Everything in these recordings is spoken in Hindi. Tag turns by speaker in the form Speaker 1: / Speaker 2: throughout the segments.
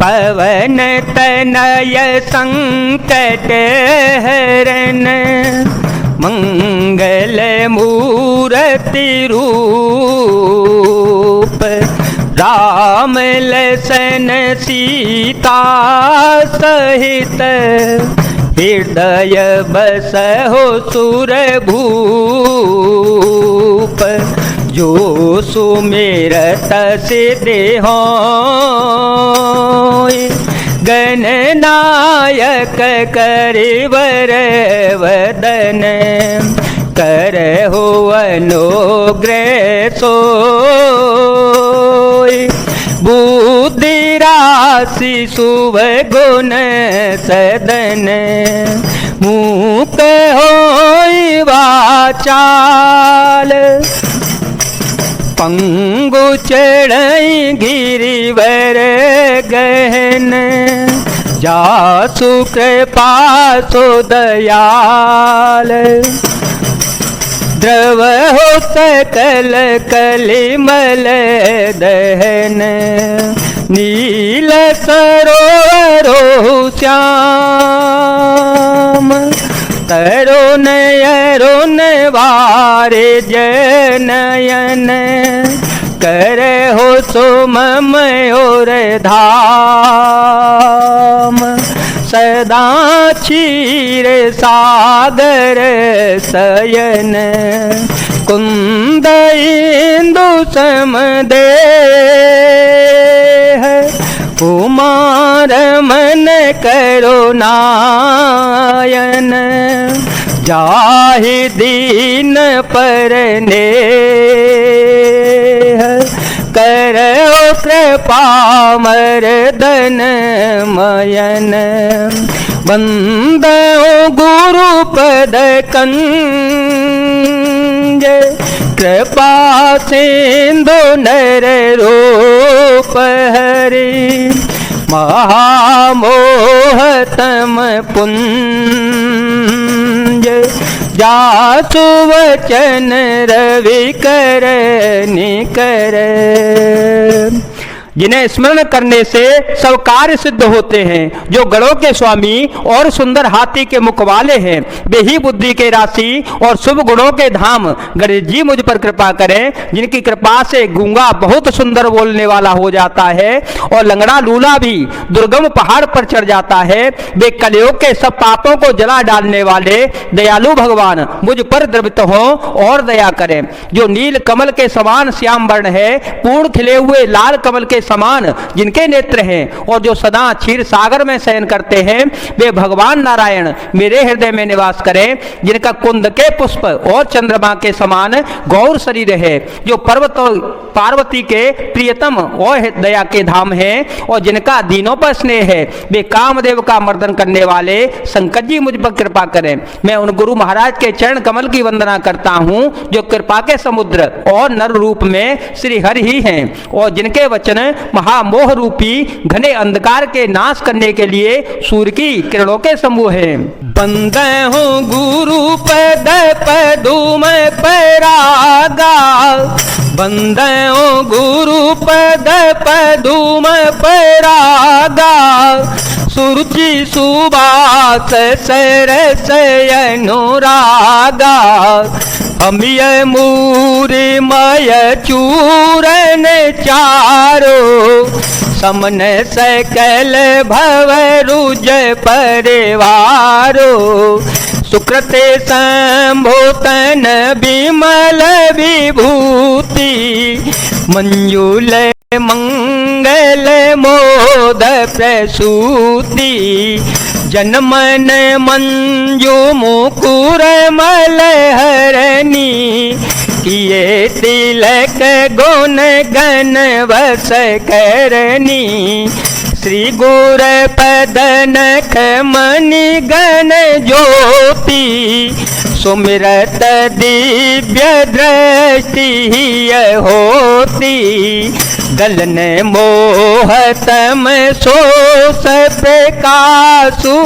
Speaker 1: पवन तनय संकट हरन मंगल मूर्ति रूप राम लसन सीता सहित हृदय बसहो सुरभूप जो सुमिरत सिद्धि होय गणनायक करिवर वदन करहु अनुग्रह सोय बुद्धि राशि शुभ गुण सदन मूक होय वाचाल पंगु चढ़ई गिरिवर गहन जासु कृपा सो दयाल द्रव हो सकल कलिमल दहन नील सरोवरो श्याम तरुण अरुण वारे जनयन करहु सुमम और धाम सदा क्षीर सागर शयन कुंद इंदु समदेह कुमार मन करुणायन जाहि दीन परने करो कृपा मर्दन मयन बंदो गुरु पद कंज कृपा सिंधु नर रूप हरि महामोहतम पुंज जासु वचन रवि कर निकर। जिन्हें स्मरण करने से सब कार्य सिद्ध होते हैं, जो गणों के स्वामी और सुंदर हाथी के मुख वाले हैं, वे ही बुद्धि के राशि और शुभ गुणों के धाम गणेश जी मुझ पर कृपा करें। जिनकी कृपा से गूंगा बहुत सुंदर बोलने वाला हो जाता है और लंगड़ा लूला भी दुर्गम पहाड़ पर चढ़ जाता है। वे कलयुग के सब पापों को जला डालने वाले दयालु भगवान मुझ पर द्रवित हो और दया करें। जो नील कमल के समान श्याम वर्ण है, पूर्ण खिले हुए लाल कमल के समान जिनके नेत्र हैं और जो सदा क्षीर सागर में शयन करते हैं, वे भगवान नारायण मेरे हृदय में निवास करें। जिनका कुंद के पुष्प और चंद्रमा के समान गौर शरीर है, जो पर्वत और पार्वती के प्रियतम और दया के धाम है और जिनका दीनों पर स्नेह है, वे कामदेव का मर्दन करने वाले संकट जी मुझ पर कृपा करें। मैं उन गुरु महाराज के चरण कमल की वंदना करता हूँ जो कृपा के समुद्र और नर रूप में श्री हरि ही हैं और जिनके वचन महामोह रूपी घने अंधकार के नाश करने के लिए सूर्य की किरणों के समूह है। बंदे हो गुरु पद पदुम परागा, बंदे हो गुरु पद पदुम परागा, सुरुचि सुबास सरस अनुरागा, अमिय मूरी मय चूरन चारो, समन सकल भव रुज परिवारो, सुकृते संभूतन विमल विभूति, मंजुल मंगल मोद प्रसूति, जनमन मंजू मुकुर मल हरणी, किए तिलक गुण गण वस करनी, श्री गुर पद नख मणि गण ज्योति, सुमिरत दिव्य दृष्टि होती, गलन मोहतम सोस प्रकाशु,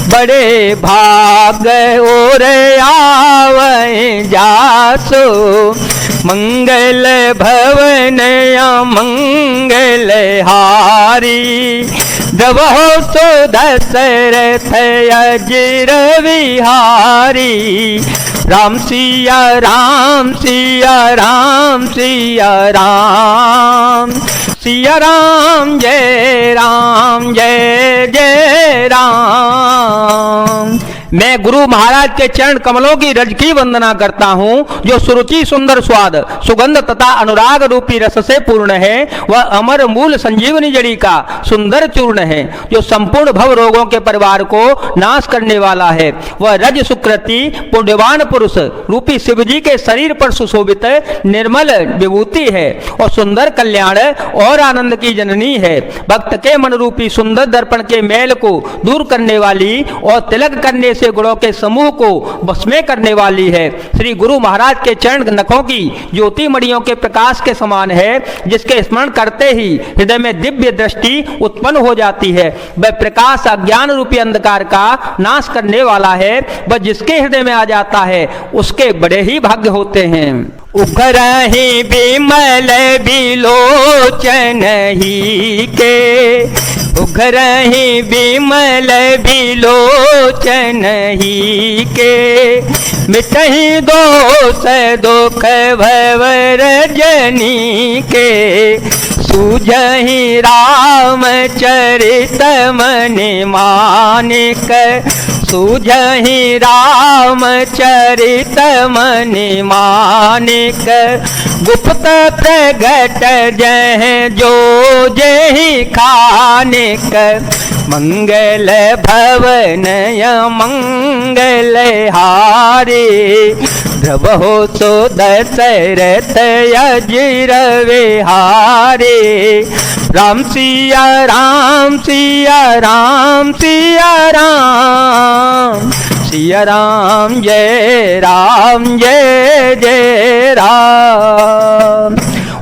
Speaker 1: बड़े भाग और आवे जासो, मंगल भवन मंगल हारी, द्रवहु सो दशरथ अजिर विहारी। राम सिया राम सिया राम सिया राम, सिया राम जय जय राम। मैं गुरु महाराज के चरण कमलों की रज की वंदना करता हूँ, जो सुरुचि सुंदर स्वाद सुगंध तथा अनुराग रूपी रस से पूर्ण है। वह अमर मूल संजीवनी जड़ी का सुंदर चूर्ण है, जो संपूर्ण भव रोगों के परिवार को नाश करने वाला है। वह रज सुकृति पुण्यवान पुरुष रूपी शिव जी के शरीर पर सुशोभित निर्मल विभूति है, और सुंदर कल्याण और आनंद की जननी है। भक्त के मन रूपी सुंदर दर्पण के मैल को दूर करने वाली और तिलक करने से गुणों के समूह को भस्मे करने वाली है। श्री गुरु महाराज के चरण नखों की ज्योति मणियों के प्रकाश के समान है, जिसके स्मरण करते ही हृदय में दिव्य दृष्टि उत्पन्न हो जाती है। वह प्रकाश अज्ञान रूपी अंधकार का नाश करने वाला है। वह जिसके हृदय में आ जाता है उसके बड़े ही भाग्य होते हैं। उग्रहि विमल बिलोचन ही के, उग्रहि विमल बिलोचन ही के, मिटहि दोष दुख भव रजनी के, सूझहि रामचरित मनि मानिक, सूझहि रामचरित मनि मानिक, गुप्त प्रगट जह जो जहि खानिक, मंगल भवन मंगल हारे, द्रवहु सो दशरथ अजिर विहारे। राम सिया राम सिया राम सिया राम, सिया राम जय जय राम।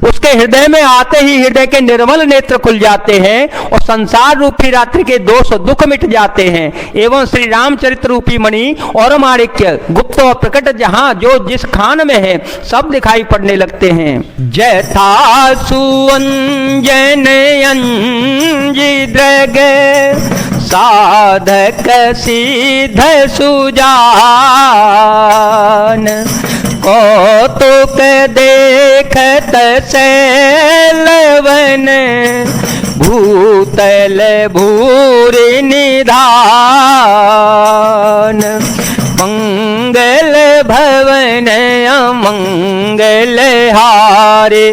Speaker 1: उसके हृदय में आते ही हृदय के निर्मल नेत्र खुल जाते हैं और संसार रूपी रात्रि के दोष दुख मिट जाते हैं, एवं श्री रामचरित्र रूपी मणि और माणिक्य गुप्त और प्रकट जहां जो जिस खान में है सब दिखाई पड़ने लगते हैं। जथा सुअंजन अंजिद्रग, साधक सिद्ध सुजान, कौतुक देखत सैलवन, भूतल भूरि निधान, मंगल भवन अमंगल हारे,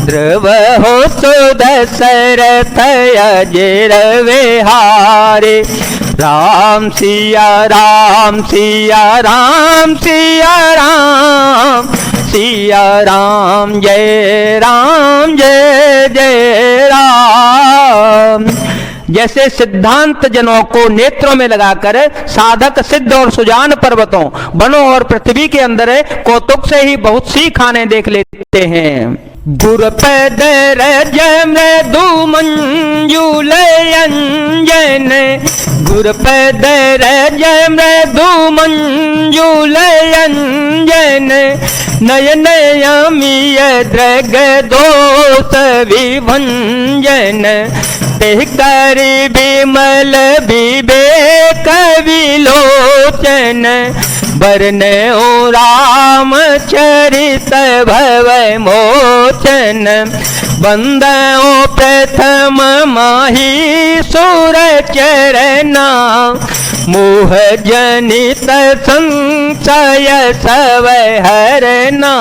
Speaker 1: द्रवहु सो दशरथ अजिर विहारे। राम सिया राम सिया राम सिया राम, सिया राम जय जय राम। जैसे सिद्धांत जनों को नेत्रों में लगाकर साधक सिद्ध और सुजान पर्वतों वनों और पृथ्वी के अंदर कौतुक से ही बहुत सी खाने देख लेते हैं। गुरुपद रज मृदु मंजुल अंजन, गुरुपद रज मृदु मंजुल अंजन, नयन अमीय द्रग दोष विभंजन, तेह कर विमल विवेक विलोचन, बरनऊ रामचरित भव मोचन, बंदऊ प्रथम माही सुर चरना, मोह जनित संशय सब हरना,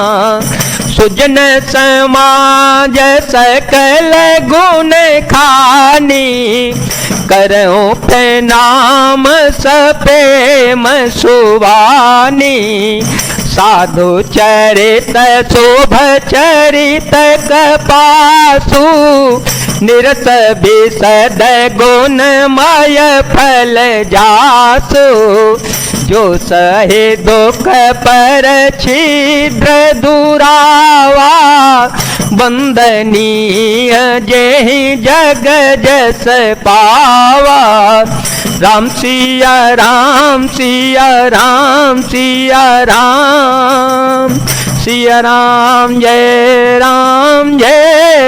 Speaker 1: सुजन समाज सकल गुण खानी, करऊं प्रणाम सप्रेम सुवानी, साधु चरित शोभ चरित कपासु, निरस विशद गुणमय फल जासु, जो सहे दुख पर छिद्र दुरावा, वंदनीय जेहि जग जस पावा। राम सिया राम सिया राम सिया राम, सिया राम जय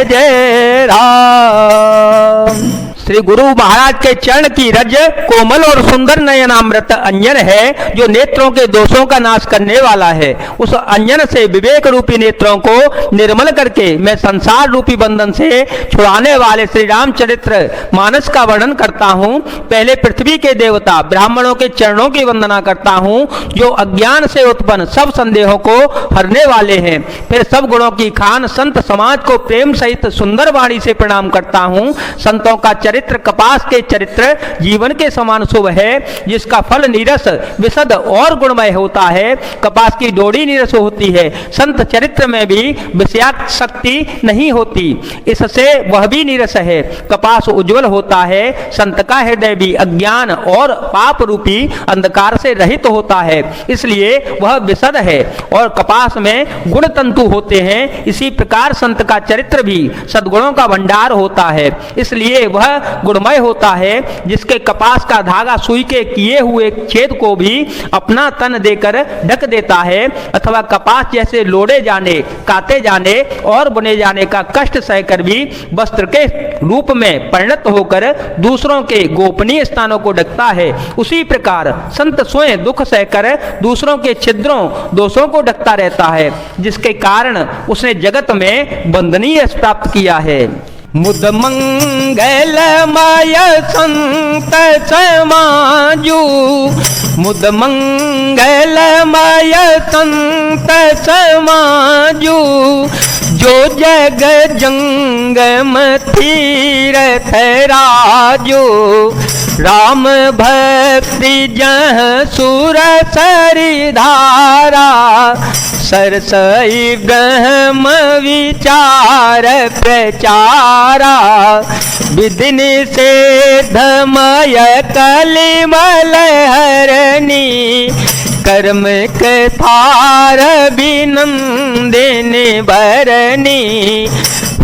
Speaker 1: जय राम। श्री गुरु महाराज के चरण की रज कोमल और सुंदर नयनामृत अंजन है जो नेत्रों के दोषों का नाश करने वाला है। उस अंजन से विवेक रूपी नेत्रों को निर्मल करके मैं संसार रूपी बंधन से छुड़ाने वाले श्री रामचरित्र मानस का वर्णन करता हूँ। पहले पृथ्वी के देवता ब्राह्मणों के चरणों की वंदना करता हूँ जो अज्ञान से उत्पन्न सब संदेहों को हरने वाले हैं। फिर सब गुणों की खान संत समाज को प्रेम सहित सुंदर वाणी से प्रणाम करता हूँ। संतों का चरित्र कपास के चरित्र जीवन के समान शुभ है जिसका फल नीरस विशद और गुणमय होता है। कपास की डोरी नीरस होती है, संत चरित्र में भी विषयाक्त शक्ति नहीं होती, इससे वह भी नीरस है। कपास उज्जवल होता है, संत का हृदय भी अज्ञान और पाप रूपी अंधकार से रहित होता है, इसलिए वह विशद है और कपास में गुण तंतु होते हैं। इसी प्रकार संत का चरित्र भी सद्गुणों का भंडार होता है, इसलिए वह गुणमय होता है। जिसके कपास का धागा सुई के किए हुए छेद को भी अपना तन देकर ढक देता है, अथवा कपास जैसे लोड़े जाने, काटे जाने और बुने जाने का कष्ट सहकर भी वस्त्र के रूप में परिणत होकर दूसरों के गोपनीय स्थानों को ढकता है, उसी प्रकार संत स्वयं दुख सहकर दूसरों के छिद्रों दोषों को ढकता रहता है, जिसके कारण उसने जगत में वंदनीय प्राप्त किया है। मुद मंगलमय संत समाजू, मुद मंगलमय संत समाजू, जो जग जंगम तीरथ राजू, राम भक्ति जह सुर सरी धारा, सरसई ब्रह्म विचार प्रचारा, विधि निषेधमय कलिमल हरणी, कर्म कथार विनंदिनी भरणी,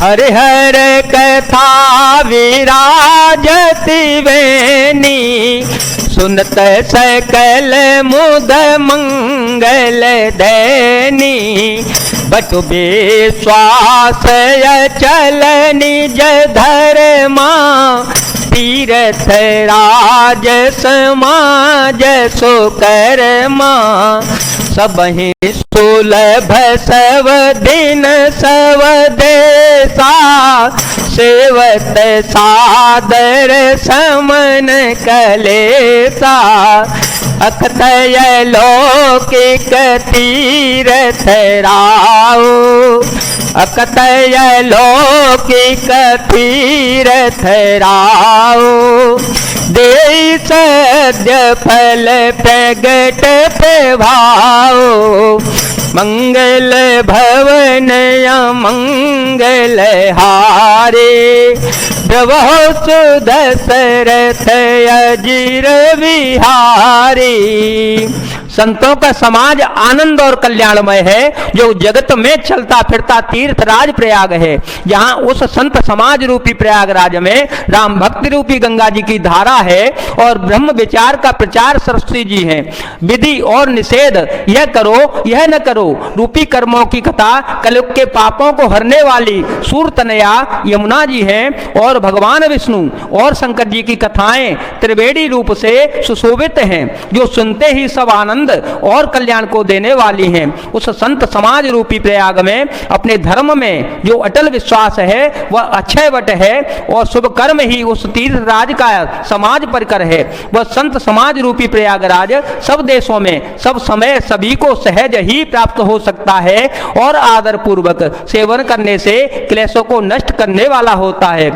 Speaker 1: हर हर कथा विराजति वेणी, सुनत सकल मुद मंगल दैनी, बटु विश्वास अचल निज धर्मा, तीरथ राज समाज सुकर्मा, सबहि सुलभ सव दिन सव देसा, सेवत सादर समन कलेसा, अखतय लौकिक तीरथ राओ, अकतय लौकिक तीरथ राओ, दे सद्य फल प्रगट प्रभाओ, मंगल भवन मंगल हारे, प्रभो सुदशरथ अजिर विहारी। संतों का समाज आनंद और कल्याणमय है जो जगत में चलता फिरता तीर्थ राज प्रयाग है। यहाँ उस संत समाज रूपी प्रयागराज में राम भक्ति रूपी गंगा जी की धारा है और ब्रह्म विचार का प्रचार सरस्वती जी हैं। विधि और निषेध, यह करो यह न करो रूपी कर्मों की कथा कलयुग के पापों को हरने वाली सूरतनया यमुना जी हैं और भगवान विष्णु और शंकर जी की कथाएं त्रिवेणी रूप से सुशोभित हैं जो सुनते ही सब आनंद और कल्याण को देने वाली हैं। उस संत समाज रूपी प्रयाग में अपने धर्म में जो अटल विश्वास है वह अक्षय वट है और शुभ कर्म ही उस तीर्थ राज का समाज परिकर है। वह संत समाज रूपी प्रयागराज सब देशों में सब समय सभी को सहज ही प्राप्त हो सकता है और आदर पूर्वक सेवन करने से क्लेशों को नष्ट करने वाला होता है।